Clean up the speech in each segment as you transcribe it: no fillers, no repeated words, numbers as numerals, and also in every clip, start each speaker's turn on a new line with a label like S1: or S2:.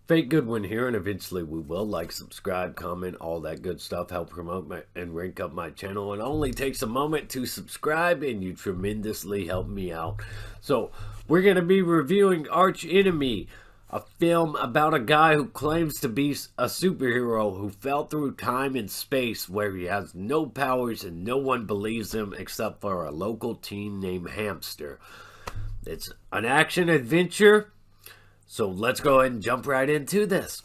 S1: Fake Goodwin here, and eventually we will like, subscribe, comment, all that good stuff. Help promote and rank up my channel. It only takes a moment to subscribe, and you tremendously help me out. So we're going to be reviewing Archenemy, a film about a guy who claims to be a superhero who fell through time and space where he has no powers and no one believes him except for a local teen named Hamster. It's an action adventure. So let's go ahead and jump right into this.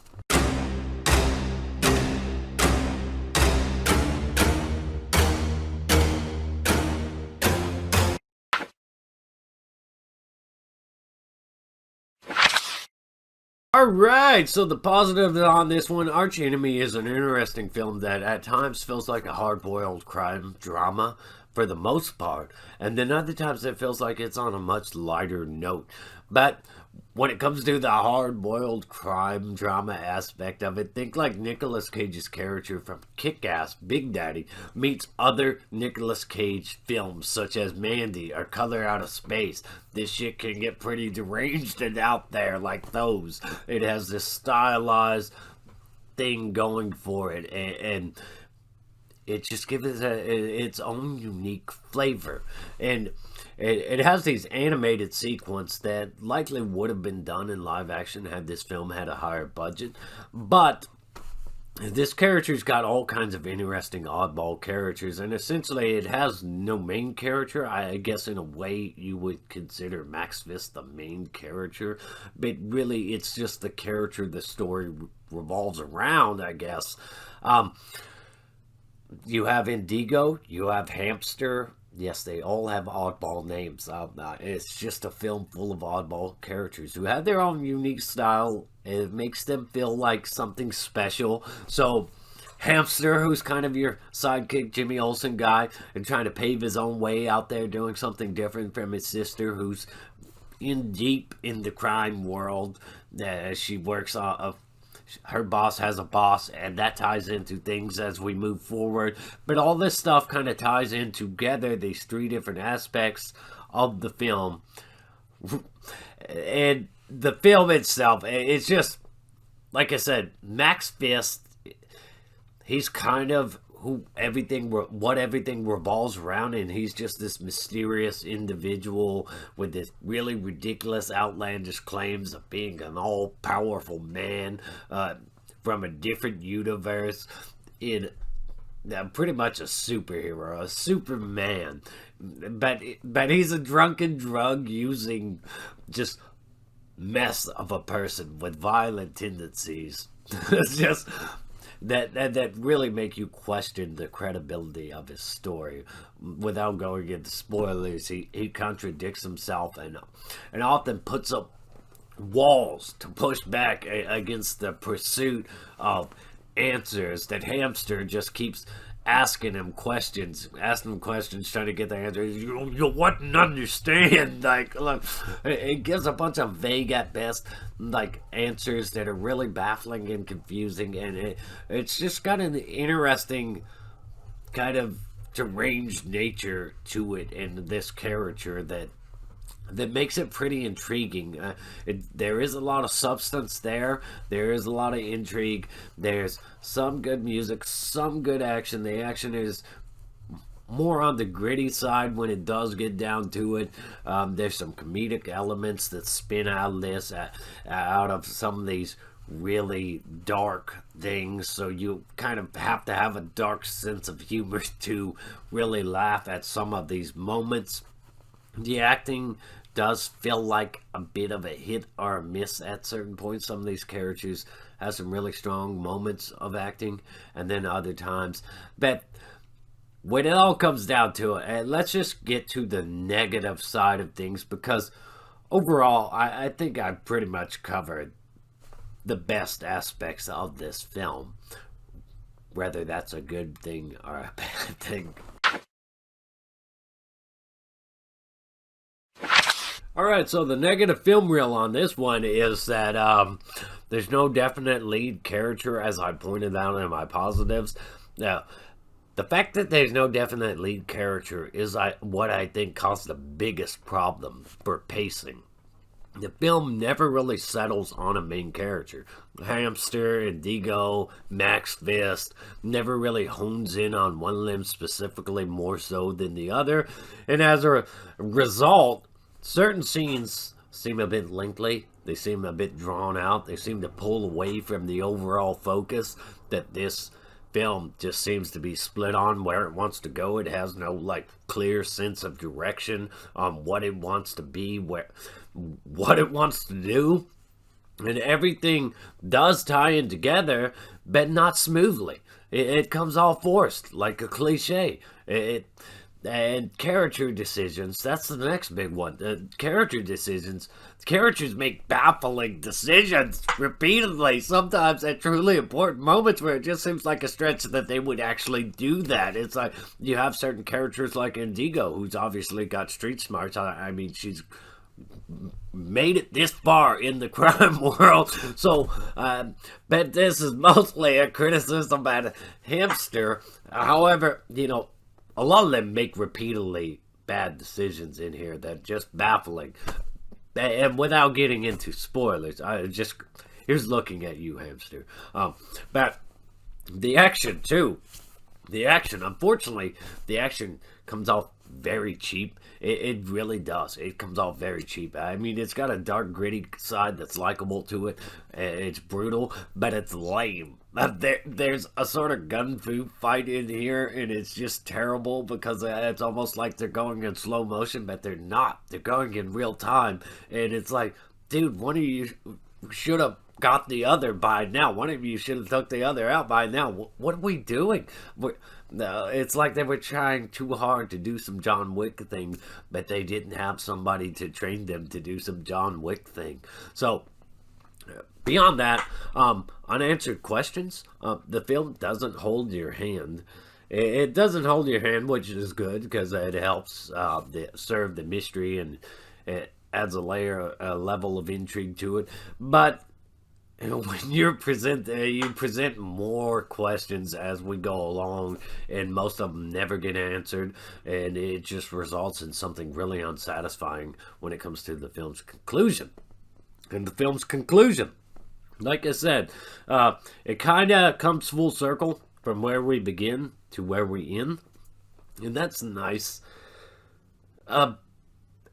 S1: Alright, so the positive on this one, Archenemy is an interesting film that at times feels like a hard-boiled crime drama for the most part, and then other times it feels like it's on a much lighter note. But when it comes to the hard-boiled crime drama aspect of it, think like Nicolas Cage's character from Kick-Ass, Big Daddy, meets other Nicolas Cage films such as Mandy or Color Out of Space. This shit can get pretty deranged and out there like those. It has this stylized thing going for it, and it just gives it its own unique flavor. And it has these animated sequences that likely would have been done in live action had this film had a higher budget. But this character's got all kinds of interesting oddball characters, and essentially it has no main character. I guess in a way you would consider Max Fist the main character, but really it's just the character the story revolves around, I guess. You have Indigo, you have Hamster. Yes, they all have oddball names. It's just a film full of oddball characters who have their own unique style. It makes them feel like something special. So, Hamster, who's kind of your sidekick Jimmy Olsen guy, and trying to pave his own way out there doing something different from his sister, who's deep in the crime world. She works on her boss has a boss, and that ties into things as we move forward. But all this stuff kind of ties in together, these three different aspects of the film. And the film itself, it's just, like I said, Max Fist, he's kind of what everything revolves around, and he's just this mysterious individual with this really ridiculous, outlandish claims of being an all-powerful man from a different universe, in pretty much a superhero, a Superman, but he's a drunken, drug-using, just mess of a person with violent tendencies. It's just that really make you question the credibility of his story. Without going into spoilers, he contradicts himself and often puts up walls to push back against the pursuit of answers that Hamster just keeps asking him questions, trying to get the answers. You wouldn't understand. Like, look, it gives a bunch of vague at best, like, answers that are really baffling and confusing, and it's just got an interesting kind of deranged nature to it, and this character that makes it pretty intriguing. There is a lot of substance there. There is a lot of intrigue. There's some good music, some good action. The action is more on the gritty side when it does get down to it. There's some comedic elements that spin out of this, out of some of these really dark things, so you kind of have to have a dark sense of humor to really laugh at some of these moments. The acting does feel like a bit of a hit or a miss at certain points. Some of these characters have some really strong moments of acting, and then other times. But when it all comes down to it, let's just get to the negative side of things, because overall, I think I pretty much covered the best aspects of this film, whether that's a good thing or a bad thing. Alright, so the negative film reel on this one is that there's no definite lead character, as I pointed out in my positives. Now, the fact that there's no definite lead character is what I think caused the biggest problem for pacing. the film never really settles on a main character. Hamster, Indigo, Max Fist never really hones in on one limb specifically more so than the other. And as a result, certain scenes seem a bit lengthy. They seem a bit drawn out. They seem to pull away from the overall focus that this film just seems to be split on where it wants to go. It has no like clear sense of direction on what it wants to be, what it wants to do, and everything does tie in together, but not smoothly. It comes all forced, like a cliche. And character decisions, that's the next big one. Characters make baffling decisions repeatedly, sometimes at truly important moments where it just seems like a stretch that they would actually do that. It's like you have certain characters like Indigo, who's obviously got street smarts. I mean, she's made it this far in the crime world. So, but this is mostly a criticism at Hamster. However, a lot of them make repeatedly bad decisions in here that are just baffling. And without getting into spoilers, here's looking at you, Hamster. But the action too. Unfortunately, the action comes off very cheap. It really does. It comes off very cheap. I mean, it's got a dark, gritty side that's likable to it. It's brutal, but it's lame. There's a sort of gun fu fight in here, and it's just terrible because it's almost like they're going in slow motion, but they're not. They're going in real time, and it's like, dude, one of you should have got the other by now. One of you should have took the other out by now. What are we doing? It's like they were trying too hard to do some John Wick thing, but they didn't have somebody to train them to do some John Wick thing. So, beyond that, unanswered questions. The film doesn't hold your hand. It doesn't hold your hand, which is good because it helps serve the mystery and it adds a level of intrigue to it. But when you present more questions as we go along, and most of them never get answered, and it just results in something really unsatisfying when it comes to the film's conclusion. And the film's conclusion, like I said, it kind of comes full circle from where we begin to where we end, and that's nice.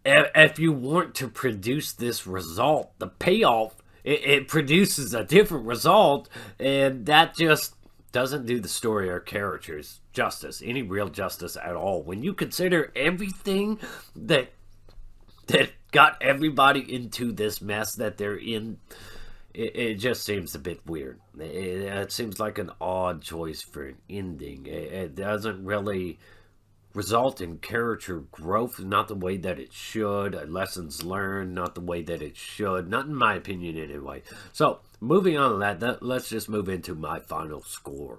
S1: If you want to produce this result, the payoff, it produces a different result, and that just doesn't do the story or characters justice, any real justice at all. When you consider everything that got everybody into this mess that they're in, it just seems a bit weird. It seems like an odd choice for an ending. It doesn't really result in character growth, not the way that it should. Lessons learned, not the way that it should. Not in my opinion, anyway. So, moving on to that, let's just move into my final score.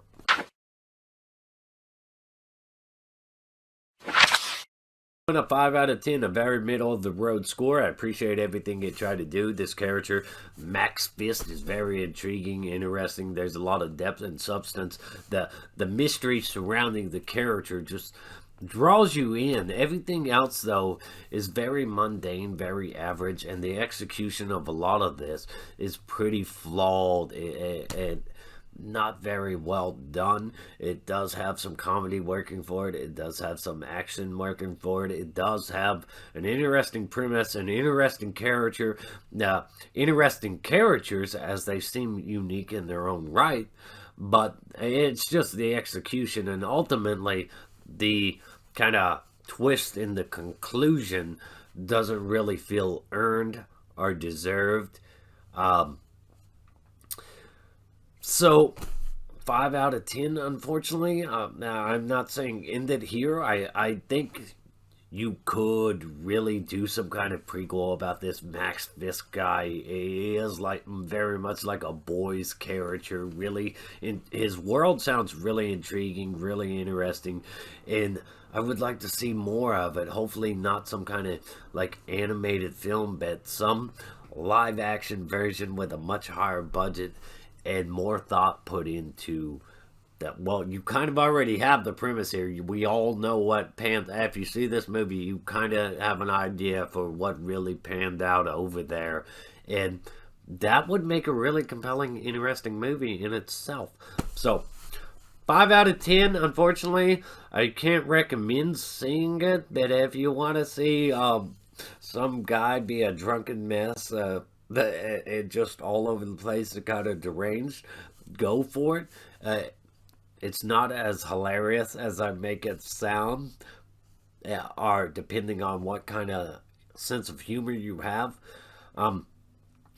S1: A 5 out of 10, a very middle of the road score. I appreciate everything it tried to do. This character, Max Fist, is very intriguing, interesting. There's a lot of depth and substance. The mystery surrounding the character just draws you in. Everything else, though, is very mundane, very average, and the execution of a lot of this is pretty flawed and not very well done. It does have some comedy working for it. It does have some action working for it. It does have an interesting premise, an interesting character, interesting characters as they seem unique in their own right, but it's just the execution and ultimately the kind of twist in the conclusion doesn't really feel earned or deserved. So, 5 out of 10, unfortunately. Now, I'm not saying end it here. I think you could really do some kind of prequel about this Max Fist guy. He is like very much like a boy's character. Really, his world sounds really intriguing, really interesting, and I would like to see more of it. Hopefully not some kind of like animated film, but some live action version with a much higher budget and more thought put into well, you kind of already have the premise here. We all know what panned. If you see this movie, you kind of have an idea for what really panned out over there, and that would make a really compelling, interesting movie in itself. So, 5 out of 10. Unfortunately, I can't recommend seeing it. But if you want to see some guy be a drunken mess, and just all over the place, and kind of deranged, go for it. It's not as hilarious as I make it sound, or depending on what kind of sense of humor you have.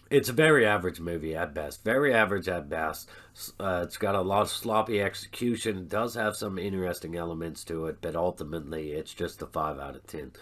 S1: It's a very average movie at best. Very average at best. It's got a lot of sloppy execution. It does have some interesting elements to it, but ultimately it's just a 5 out of 10.